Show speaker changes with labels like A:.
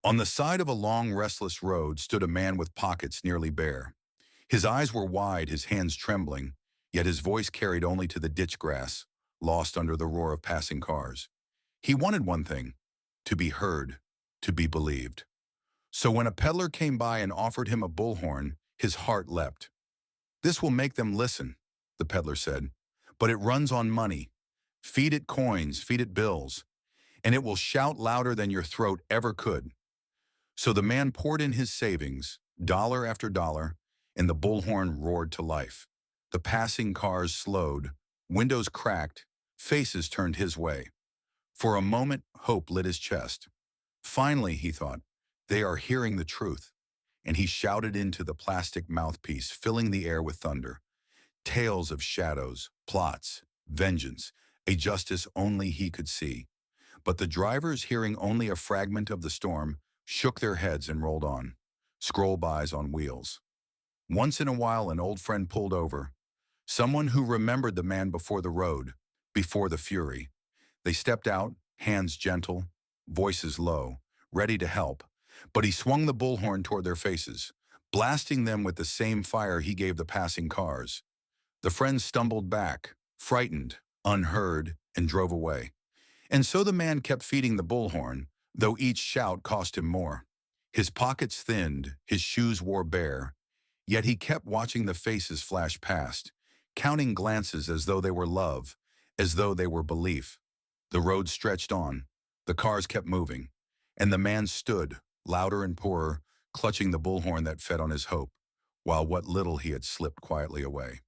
A: On the side of a long, restless road stood a man with pockets nearly bare. His eyes were wide, his hands trembling, yet his voice carried only to the ditch grass, lost under the roar of passing cars. He wanted one thing: to be heard, to be believed. So when a peddler came by and offered him a bullhorn, his heart leapt. "This will make them listen," the peddler said, "but it runs on money. Feed it coins, feed it bills, and it will shout louder than your throat ever could." So the man poured in his savings, dollar after dollar, and the bullhorn roared to life. The passing cars slowed, windows cracked, faces turned his way. For a moment, hope lit his chest. Finally, he thought, they are hearing the truth. And he shouted into the plastic mouthpiece, filling the air with thunder. Tales of shadows, plots, vengeance, a justice only he could see. But the drivers, hearing only a fragment of the storm, shook their heads and rolled on, scroll-bys on wheels. Once in a while, an old friend pulled over, someone who remembered the man before the road, before the fury. They stepped out, hands gentle, voices low, ready to help, but he swung the bullhorn toward their faces, blasting them with the same fire he gave the passing cars. The friends stumbled back, frightened, unheard, and drove away. And so the man kept feeding the bullhorn, though each shout cost him more. His pockets thinned, his shoes wore bare, yet he kept watching the faces flash past, counting glances as though they were love, as though they were belief. The road stretched on, the cars kept moving, and the man stood, louder and poorer, clutching the bullhorn that fed on his hope, while what little he had slipped quietly away.